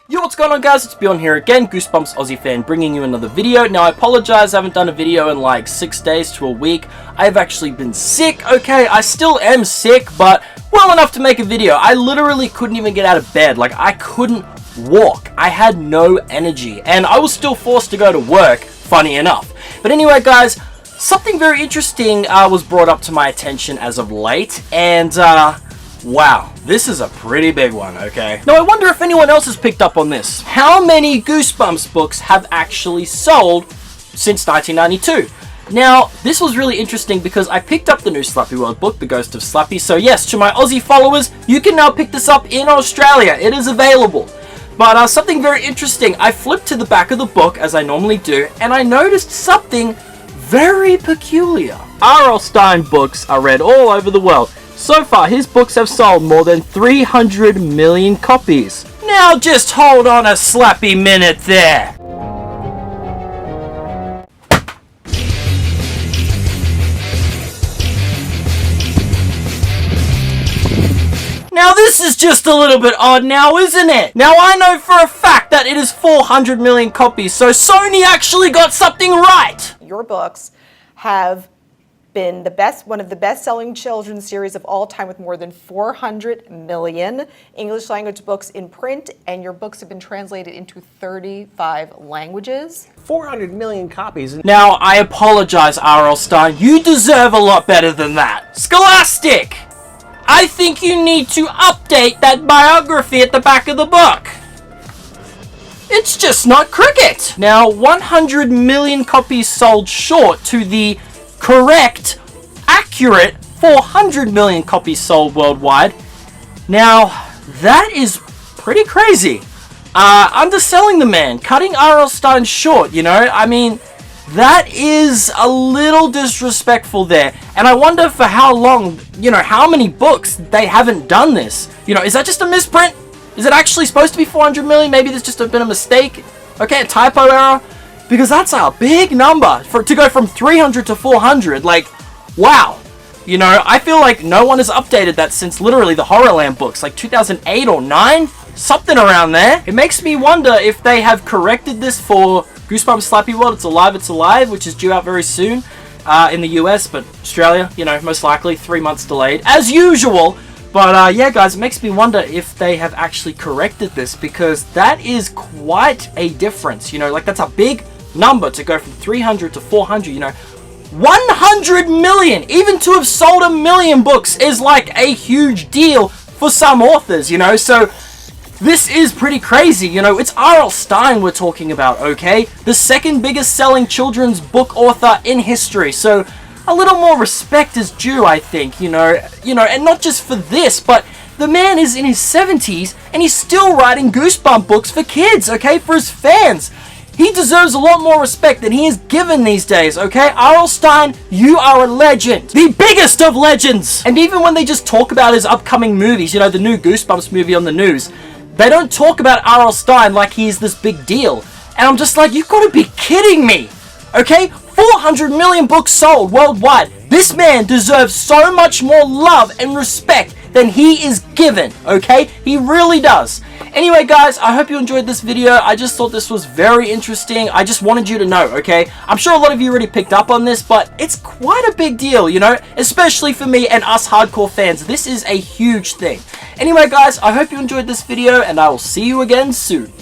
Yo, what's going on guys, it's Bjorn here again, Goosebumps Aussie fan, bringing you another video. Now I apologize, I haven't done a video in like 6 days to a week. I've actually been sick, okay, I still am sick, but well enough to make a video. I literally couldn't even get out of bed, like I couldn't walk. I had no energy, and I was still forced to go to work, funny enough. But anyway guys, something very interesting was brought up to my attention as of late, and wow, this is a pretty big one, okay? Now, I wonder if anyone else has picked up on this. How many Goosebumps books have actually sold since 1992? Now, this was really interesting because I picked up the new Slappy World book, The Ghost of Slappy. So yes, to my Aussie followers, you can now pick this up in Australia. It is available. But something very interesting, I flipped to the back of the book, as I normally do, and I noticed something very peculiar. R.L.Stine books are read all over the world. So far, his books have sold more than 300 million copies. Now just hold on a slappy minute there. Now this is just a little bit odd now, isn't it? Now I know for a fact that it is 400 million copies, so Sony actually got something right. Your books have been one of the best-selling children's series of all time, with more than 400 million English language books in print, and your books have been translated into 35 languages. 400 million copies. Now, I apologize, R.L.Stine. You deserve a lot better than that. Scholastic! I think you need to update that biography at the back of the book. It's just not cricket. Now, 100 million copies sold short to the correct, accurate 400 million copies sold worldwide. Now, that is pretty crazy. Underselling the man, cutting R.L.Stine short, you know? I mean, that is a little disrespectful there. And I wonder for how long, you know, how many books they haven't done this. You know, is that just a misprint? Is it actually supposed to be 400 million? Maybe there's just been a mistake. Okay, a typo error. Because that's a big number to go from 300 to 400. Like, wow. You know, I feel like no one has updated that since literally the Horrorland books, like 2008 or 9, something around there. It makes me wonder if they have corrected this for Goosebumps Slappy World. It's Alive, which is due out very soon in the US, but Australia, you know, most likely 3 months delayed, as usual. But yeah, guys, it makes me wonder if they have actually corrected this, because that is quite a difference. You know, like that's a big number to go from 300 to 400, you know. 100 million! Even to have sold 1 million books is like a huge deal for some authors, you know. So this is pretty crazy, you know. It's R.L.Stine we're talking about, okay? The second biggest selling children's book author in history. So a little more respect is due, I think, you know, and not just for this, but the man is in his 70s and he's still writing Goosebump books for kids, okay, for his fans. He deserves a lot more respect than he is given these days, okay? R.L.Stine, you are a legend. The biggest of legends! And even when they just talk about his upcoming movies, you know, the new Goosebumps movie on the news, they don't talk about R.L.Stine like he's this big deal. And I'm just like, you've got to be kidding me, okay? 400 million books sold worldwide. This man deserves so much more love and respect than he is given, okay? He really does. Anyway, guys, I hope you enjoyed this video. I just thought this was very interesting. I just wanted you to know, okay? I'm sure a lot of you already picked up on this, but it's quite a big deal, you know? Especially for me and us hardcore fans. This is a huge thing. Anyway, guys, I hope you enjoyed this video, and I will see you again soon.